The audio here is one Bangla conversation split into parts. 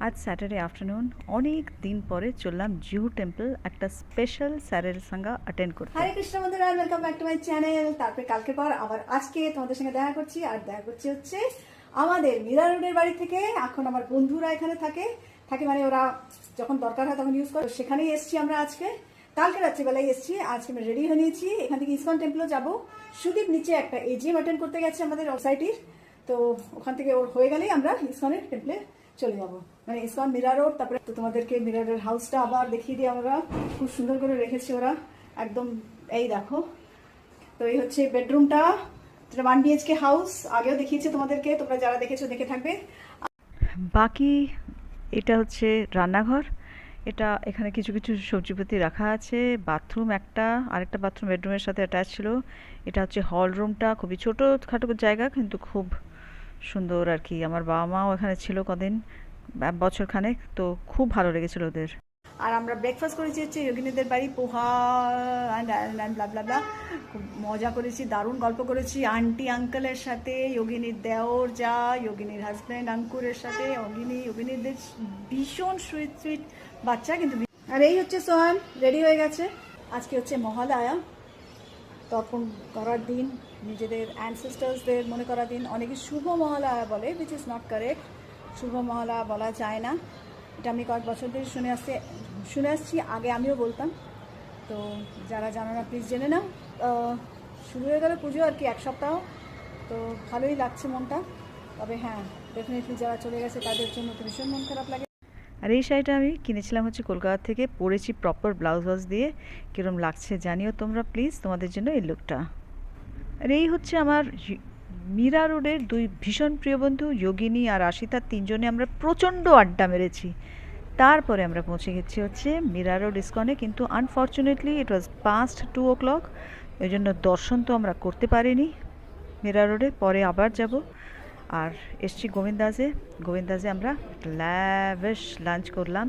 আজ স্যাটারডে আফটারনুন অনেক দিন পরে চললাম জুহু টেম্পল একটা স্পেশাল স্যারের সঙ্গে অ্যাটেন্ড করতে। হরে কৃষ্ণ বন্ধুরা, welcome back to my channel. তারপরে কালকে পর আবার আজকে তোমাদের সঙ্গে দেখা করছি, আর দেখা করছি হচ্ছে আমাদের মীরা রোডের বাড়ি থেকে। এখন আমার বন্ধুরা এখানে থাকে মানে ওরা যখন দরকার হয় তখন ইউজ করে, সেখানেই এসছি আমরা আজকে। কালকে রাত্রিবেলায় এসছি, আজকে আমরা রেডি হয়ে নিয়েছি, এখান থেকে ইসকন টেম্পলও যাবো। সুদীপ নিচে একটা এজিএম অ্যাটেন্ড করতে গেছে আমাদের সোসাইটির, তো ওখান থেকে ওর হয়ে গেলেই আমরা ইসকনের টেম্পলে চলে যাবো, মানে ইসকন মীরা রোড। তারপরে তো তোমাদেরকে মীরা রোডের হাউসটা আবার দেখিয়ে দিই আমরা, খুব সুন্দর করে রেখেছি ওরা একদম। এই দেখো, তো এই হচ্ছে বেডরুমটা, 1 BHK হাউস। আগেও দেখিয়েছি তোমাদেরকে, তোমরা যারা দেখেছো দেখে থাকবে। বাকি এটা হচ্ছে রান্নাঘর। এটা এখানে কিছু কিছু সবজিপাতি রাখা আছে। বাথরুম একটা, আরেকটা বাথরুম বেডরুমের সাথে অ্যাটাচ ছিল। এটা হচ্ছে হল রুমটা, খুবই ছোটো খাটো জায়গা কিন্তু খুব সুন্দর আর কি। আমার বাবা মাও এখানে ছিল কদিন, বছরখানেক, তো খুব ভালো লেগেছিল ওদের। আর আমরা ব্রেকফাস্ট করেছি হচ্ছে যোগিনীদের বাড়ি, পোহা ব্লা ব্লা ব্লা। খুব মজা করেছি, দারুণ গল্প করেছি আন্টি আঙ্কেলের সাথে, যোগিনীর দেওর যা, যোগিনীর হাজব্যান্ড অঙ্কুরের সাথে। যোগিনীদের ভীষণ সুইট সুইট বাচ্চা কিন্তু। আর এই হচ্ছে সোহান, রেডি হয়ে গেছে। আজকে হচ্ছে মহালয়া, তর্পণ করার দিন, নিজেদের অ্যানসেস্টার্সদের মনে করার দিন। অনেকে শুভ মহালয়া বলে, উইচ ইজ নট কারেক্ট। শুভ মহালয়া বলা যায় না, এটা আমি কয়েক বছর ধরে শুনে আসছি, আগে আমিও বলতাম। তো যারা জানো না প্লিজ জেনে নাও। শুরু হয়ে গেল পুজো আর কি, 1 সপ্তাহ, তো ভালোই লাগছে মনটা। তবে হ্যাঁ, ডেফিনেটলি যারা চলে গেছে তাদের জন্য তো ভীষণ মন খারাপ লাগে। আর এই শাড়িটা আমি কিনেছিলাম হচ্ছে কলকাতা থেকে, পরেছি প্রপার ব্লাউজ ওয়াজ দিয়ে। কীরকম লাগছে জানিও তোমরা প্লিজ, তোমাদের জন্য এই লুকটা। আর এই হচ্ছে আমার মীরা রোডের দুই ভীষণ প্রিয় বন্ধু, যোগিনী আর আশিতা, তিনজনে আমরা প্রচণ্ড আড্ডা মেরেছি। তারপরে আমরা পৌঁছে গেছি হচ্ছে মীরা রোড ইসকনে, কিন্তু আনফর্চুনেটলি ইট ওয়াজ পাস্ট 2 o'clock, ওই জন্য দর্শন তো আমরা করতে পারিনি মীরা রোডে। পরে আবার যাব। আর এসছি গোবিন্দাসে আমরা ল্যাভিশ লাঞ্চ করলাম।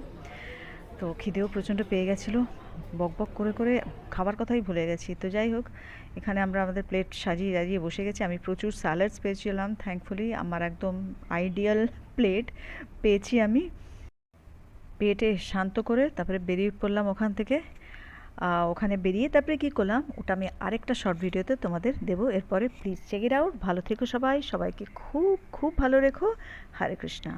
তো খিদেও প্রচণ্ড পেয়ে গেছিলো, বক বক করে করে খাবার কথাই ভুলে গেছি। তো যাই হোক, এখানে আমরা আমাদের প্লেট সাজিয়ে বসে গেছি। আমি প্রচুর স্যালাডস পেয়েছিলাম, থ্যাঙ্কফুলি আমার একদম আইডিয়াল প্লেট পেয়েছি আমি। পেটে শান্ত করে তারপরে বেরিয়ে পড়লাম ওখান থেকে। ওখানে বেরিয়ে তারপরে কী করলাম ওটা আমি আরেকটা শর্ট ভিডিওতে তোমাদের দেবো এরপরে। Please check it out. ভালো থেকো সবাই, সবাইকে খুব খুব ভালো রেখো। হরে কৃষ্ণা।